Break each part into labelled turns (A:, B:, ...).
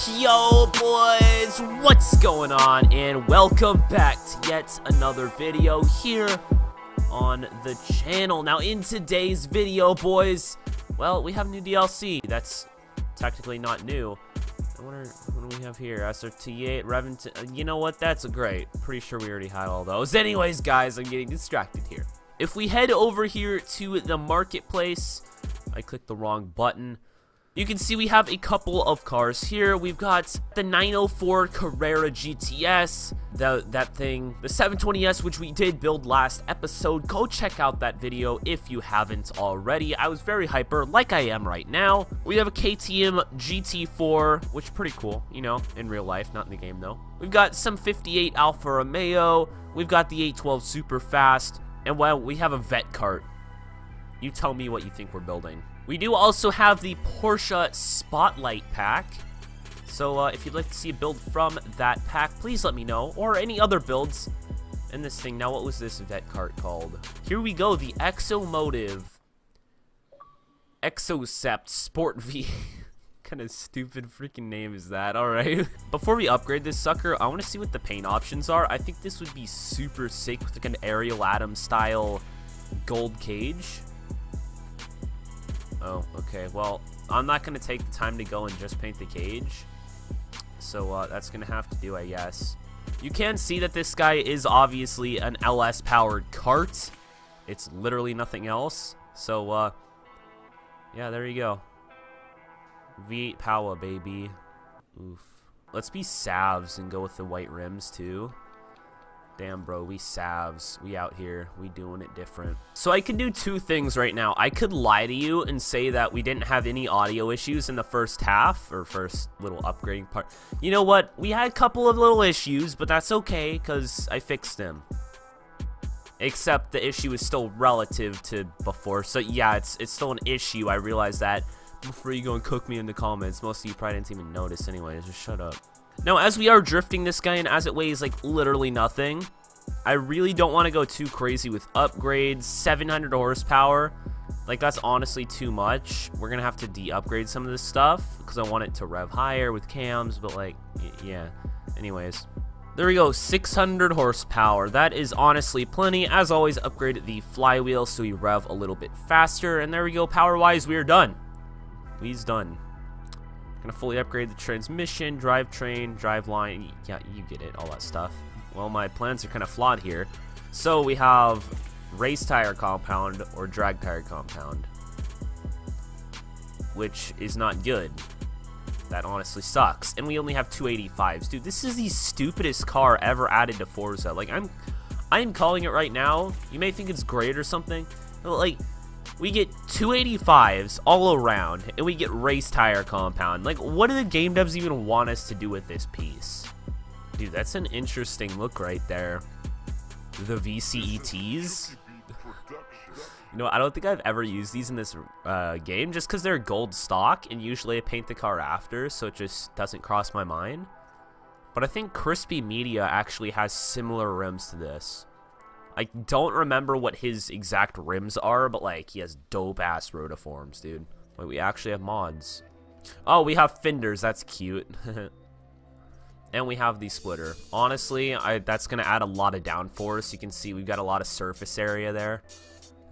A: Yo boys, what's going on, and welcome back to yet another video here on the channel. Now in today's video, boys, well, we have new DLC. That's technically not new. I wonder, what do we have here? SRT8, Revenant, you know what, that's great. Pretty sure we already had all those. Anyways, guys, I'm getting distracted here. If we head over here to the marketplace, I clicked the wrong button. You can see we have a couple of cars here. We've got the 904 Carrera GTS, that thing, the 720S, which we did build last episode. Go check out that video if you haven't already. I was very hyper, like I am right now. We have a KTM GT4, which is pretty cool, you know, in real life, not in the game though. We've got some 58 Alfa Romeo. We've got the 812 Super Fast, and well, we have a vet cart. You tell me what you think we're building. We do also have the Porsche Spotlight pack. So if you'd like to see a build from that pack, please let me know. Or any other builds in this thing. Now, what was this vet cart called? Here we go, the Exomotive Exocept Sport V. Kind of stupid freaking name is that? Alright. Before we upgrade this sucker, I want to see what the paint options are. I think this would be super sick with like an Ariel Atom style gold cage. Oh, okay. Well, I'm not going to take the time to go and just paint the cage. So, that's going to have to do, I guess. You can see that this guy is obviously an LS-powered kart. It's literally nothing else. So, yeah, there you go. V8 power, baby. Oof. Let's be Savs and go with the white rims, too. Damn, bro, we Savs. We out here. We doing it different. So I could do two things right now. I could lie to you and say that we didn't have any audio issues in the first half, or first little upgrading part. You know what? We had a couple of little issues, but that's okay, because I fixed them. Except the issue is still relative to before. So yeah, it's still an issue. I realize that. Before you go and cook me in the comments, most of you probably didn't even notice anyways. Just shut up. Now, as we are drifting this guy, and as it weighs, like, literally nothing, I really don't want to go too crazy with upgrades. 700 horsepower, like, that's honestly too much. We're going to have to de-upgrade some of this stuff, because I want it to rev higher with cams, but, like, yeah. Anyways, there we go, 600 horsepower. That is honestly plenty. As always, upgrade the flywheel so we rev a little bit faster, and there we go, power-wise, we are done. We's done. Gonna fully upgrade the transmission, drivetrain, driveline. Yeah, you get it, all that stuff. Well, my plans are kind of flawed here. So we have race tire compound or drag tire compound, which is not good. That honestly sucks. And we only have 285s. Dude, this is the stupidest car ever added to Forza. Like, I'm calling it right now. You may think it's great or something, but like, we get 285s all around, and we get race tire compound. Like, what do the game devs even want us to do with this piece? Dude, that's an interesting look right there. The VCETs. You know, I don't think I've ever used these in this game, just because they're gold stock, and usually I paint the car after, so it just doesn't cross my mind. But I think Crispy Media actually has similar rims to this. I don't remember what his exact rims are, but, like, he has dope-ass rotiforms, dude. Wait, we actually have mods. Oh, we have fenders. That's cute. And we have the splitter. Honestly, that's going to add a lot of downforce. You can see we've got a lot of surface area there.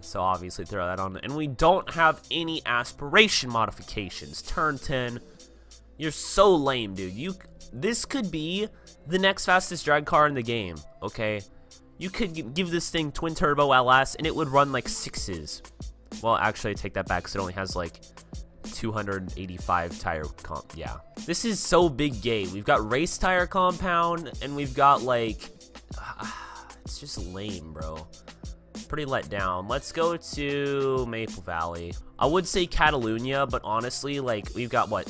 A: So, obviously, throw that on. And we don't have any aspiration modifications. Turn 10. You're so lame, dude. This could be the next fastest drag car in the game, okay? You could give this thing twin turbo LS and it would run like 6s. Well, actually I take that back because it only has like 285 tire comp. Yeah. This is so big gay. We've got race tire compound and we've got like, it's just lame, bro. Pretty let down. Let's go to Maple Valley. I would say Catalunya, but honestly, like, we've got what,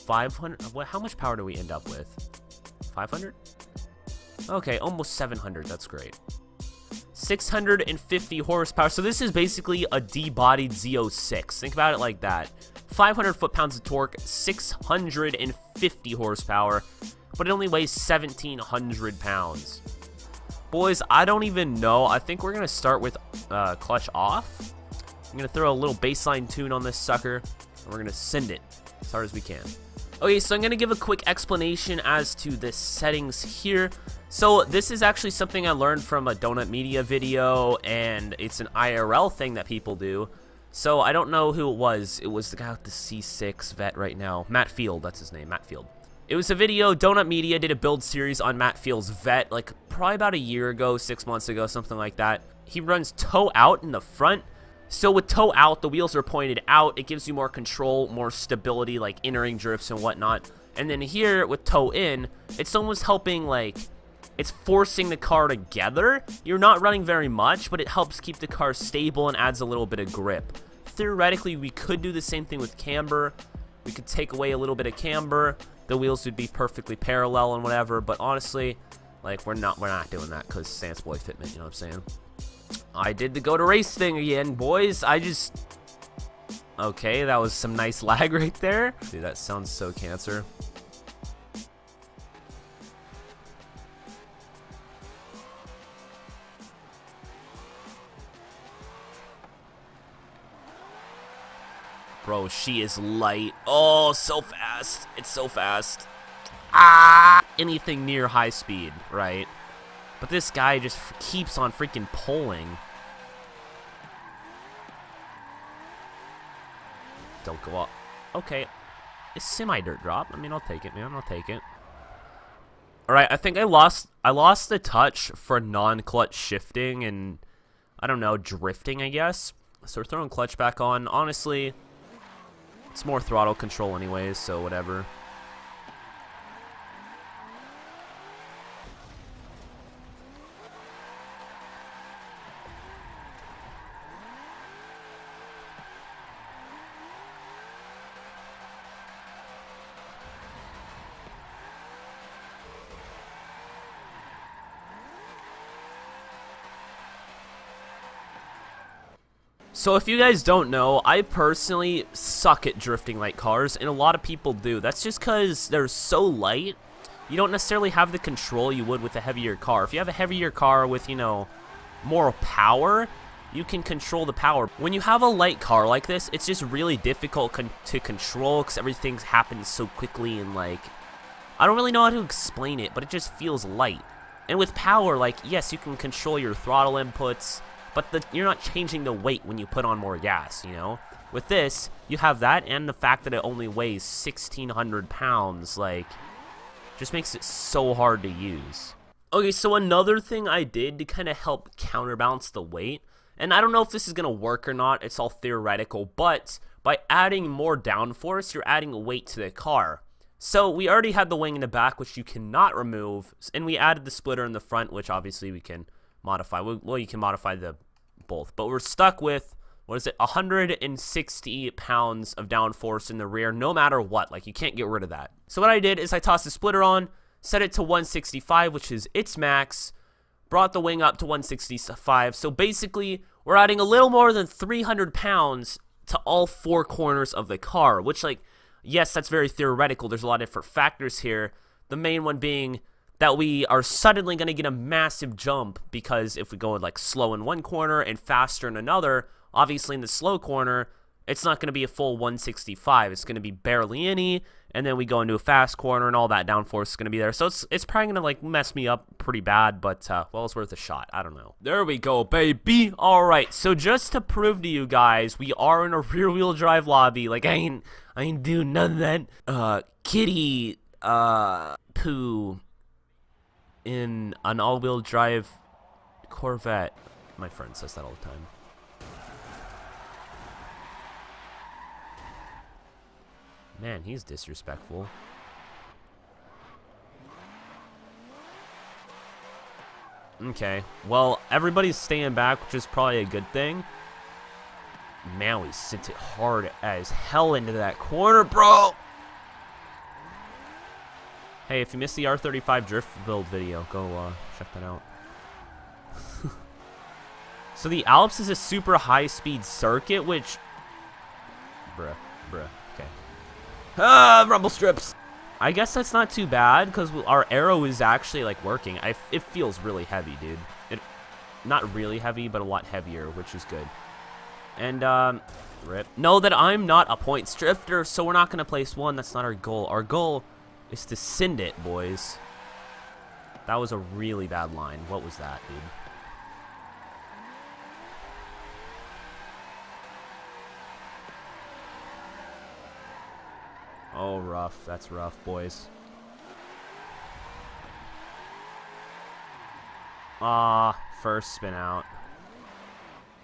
A: 500? How much power do we end up with? 500? Okay, almost 700. That's great. 650 horsepower. So this is basically a debodied Z06. Think about it like that. 500 foot-pounds of torque, 650 horsepower, but it only weighs 1,700 pounds. Boys, I don't even know. I think we're going to start with clutch off. I'm going to throw a little baseline tune on this sucker, and we're going to send it as hard as we can. Okay, so I'm going to give a quick explanation as to the settings here. So this is actually something I learned from a Donut Media video, and it's an IRL thing that people do. So I don't know who it was. It was the guy with the C6 vet right now. Matt Field, that's his name, Matt Field. It was a video, Donut Media did a build series on Matt Field's vet, like probably about a year ago, 6 months ago, something like that. He runs toe out in the front. So with toe out, the wheels are pointed out. It gives you more control, more stability, like entering drifts and whatnot. And then here with toe in, it's almost helping, like, it's forcing the car together. You're not running very much, but it helps keep the car stable and adds a little bit of grip. Theoretically, we could do the same thing with camber. We could take away a little bit of camber. The wheels would be perfectly parallel and whatever. But honestly, like, we're not doing that because Sans Boy Fitment, you know what I'm saying? I did the go to race thing again, boys. Okay, that was some nice lag right there. Dude, that sounds so cancer. Bro, she is light. Oh, so fast. It's so fast. Ah! Anything near high speed, right? But this guy just keeps on freaking pulling. Don't go up. Okay. It's semi-dirt drop. I mean, I'll take it, man. I'll take it. Alright, I think I lost the touch for non-clutch shifting and, I don't know, drifting, I guess. So we're throwing clutch back on. Honestly, it's more throttle control anyways, so whatever. So if you guys don't know, I personally suck at drifting light cars, and a lot of people do. That's just because they're so light, you don't necessarily have the control you would with a heavier car. If you have a heavier car with, you know, more power, you can control the power. When you have a light car like this, it's just really difficult to control because everything happens so quickly and, like, I don't really know how to explain it, but it just feels light. And with power, like, yes, you can control your throttle inputs, but you're not changing the weight when you put on more gas, you know? With this, you have that and the fact that it only weighs 1,600 pounds, like, just makes it so hard to use. Okay, so another thing I did to kind of help counterbalance the weight, and I don't know if this is going to work or not, it's all theoretical, but by adding more downforce, you're adding weight to the car. So we already had the wing in the back, which you cannot remove, and we added the splitter in the front, which obviously we can modify. Well, you can modify both, but we're stuck with, what is it, 160 pounds of downforce in the rear, no matter what. Like, you can't get rid of that. So what I did is I tossed the splitter on, set it to 165, which is its max, brought the wing up to 165. So basically, we're adding a little more than 300 pounds to all four corners of the car, which, like, yes, that's very theoretical. There's a lot of different factors here. The main one being that we are suddenly going to get a massive jump, because if we go like slow in one corner and faster in another, obviously in the slow corner, it's not going to be a full 165. It's going to be barely any, and then we go into a fast corner and all that downforce is going to be there. So it's probably going to like mess me up pretty bad, but well, it's worth a shot. I don't know. There we go, baby. All right, so just to prove to you guys, we are in a rear-wheel drive lobby. Like, I ain't doing none of that kitty poo in an all-wheel drive Corvette. My friend says that all the time. Man, he's disrespectful. Okay, well, everybody's staying back, which is probably a good thing. Man, we sent it hard as hell into that corner, bro! Hey, if you missed the R35 drift build video, go check that out. So the Alps is a super high-speed circuit, which... Bruh, okay. Rumble strips! I guess that's not too bad, because our arrow is actually, like, working. It feels really heavy, dude. Not really heavy, but a lot heavier, which is good. And, rip. Know that I'm not a points drifter, so we're not going to place 1. That's not our goal. Our goal is to send it, boys. That was a really bad line. What was that, dude? Oh, rough. That's rough, boys. Ah, first spin out.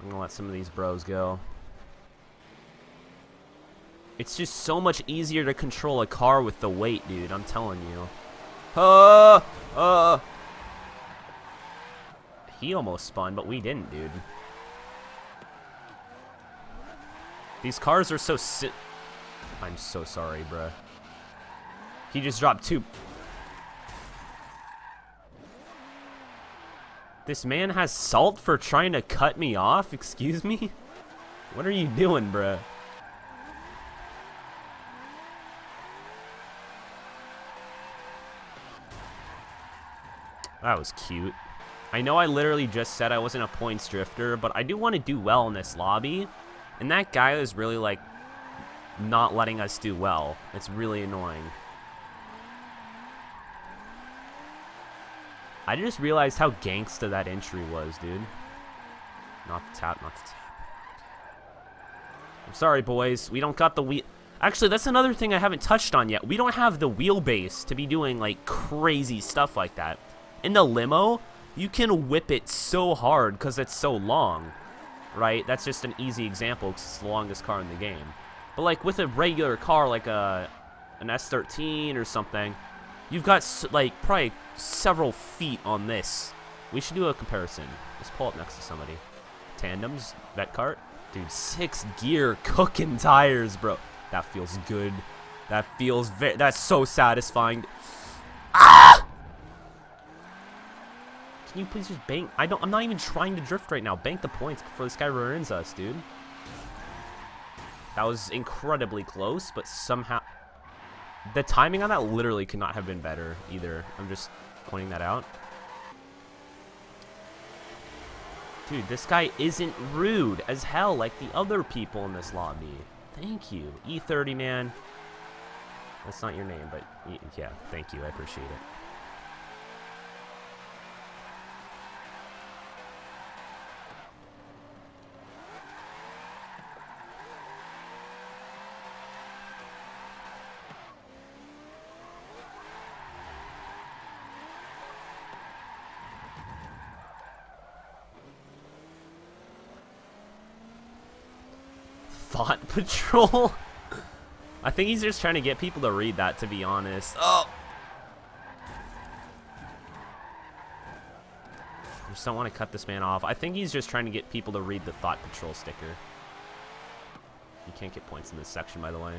A: I'm gonna let some of these bros go. It's just so much easier to control a car with the weight, dude. I'm telling you. He almost spun, but we didn't, dude. These cars are so I'm so sorry, bruh. He just dropped 2. This man has salt for trying to cut me off? Excuse me? What are you doing, bruh? That was cute. I know I literally just said I wasn't a points drifter, but I do want to do well in this lobby. And that guy is really, like, not letting us do well. It's really annoying. I just realized how gangsta that entry was, dude. Not the tap, not the tap. I'm sorry, boys. We don't got the wheel. Actually, that's another thing I haven't touched on yet. We don't have the wheelbase to be doing, like, crazy stuff like that. In the limo, you can whip it so hard because it's so long, right? That's just an easy example because it's the longest car in the game. But, like, with a regular car, like an S13 or something, you've got, like, probably several feet on this. We should do a comparison. Let's pull up next to somebody. Tandems, vet cart. Dude, 6 gear cooking tires, bro. That feels good. That feels that's so satisfying. Ah! Can you please just bank? I'm not even trying to drift right now. Bank the points before this guy ruins us, dude. That was incredibly close, but somehow the timing on that literally could not have been better either. I'm just pointing that out. Dude, this guy isn't rude as hell like the other people in this lobby. Thank you. E30, man. That's not your name, but yeah, thank you. I appreciate it. Thought Patrol? I think he's just trying to get people to read that, to be honest. Oh! I just don't want to cut this man off. I think he's just trying to get people to read the Thought Patrol sticker. You can't get points in this section, by the way.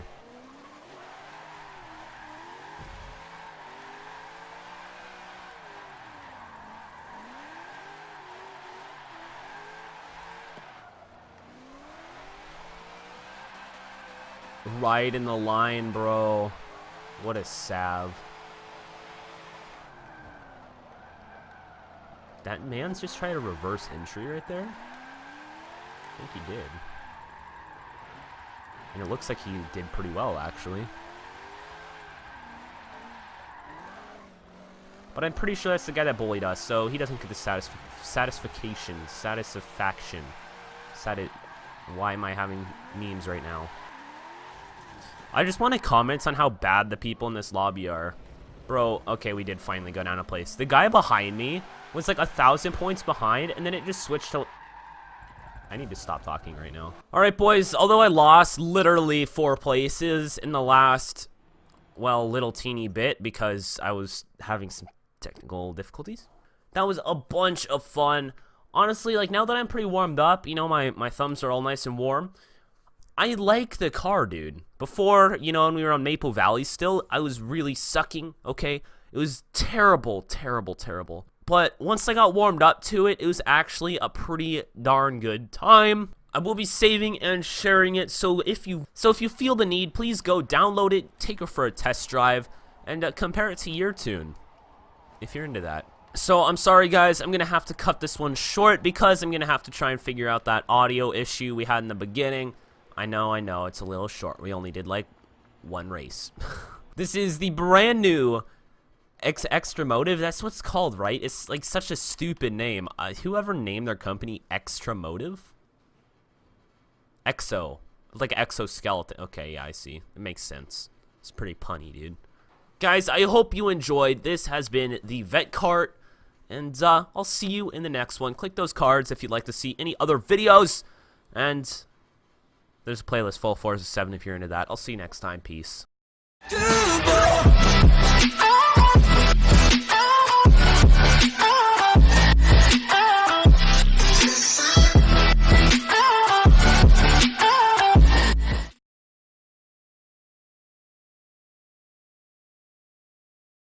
A: Right in the line, bro. What a salve. That man's just trying to reverse entry right there. I think he did. And it looks like he did pretty well, actually. But I'm pretty sure that's the guy that bullied us, so he doesn't get the satisfaction. Why am I having memes right now? I just want to comment on how bad the people in this lobby are. Bro, okay, we did finally go down a place. The guy behind me was like 1,000 points behind, and then it just switched to... I need to stop talking right now. Alright, boys, although I lost literally 4 places in the last, well, little teeny bit because I was having some technical difficulties, that was a bunch of fun. Honestly, like, now that I'm pretty warmed up, you know, my thumbs are all nice and warm, I like the car, dude. Before, you know, when we were on Maple Valley still, I was really sucking, okay? It was terrible, terrible, terrible. But once I got warmed up to it, it was actually a pretty darn good time. I will be saving and sharing it, so if you feel the need, please go download it, take it for a test drive, and compare it to your tune, if you're into that. So I'm sorry guys, I'm gonna have to cut this one short because I'm gonna have to try and figure out that audio issue we had in the beginning. I know, it's a little short. We only did like one race. This is the brand new Extra Motive. That's what it's called, right? It's like such a stupid name. Whoever named their company Extra Motive? Exo. Like exoskeleton. Okay, yeah, I see. It makes sense. It's pretty punny, dude. Guys, I hope you enjoyed. This has been the Vet Cart. And I'll see you in the next one. Click those cards if you'd like to see any other videos. And there's a playlist full of Forza 7 if you're into that. I'll see you next time. Peace.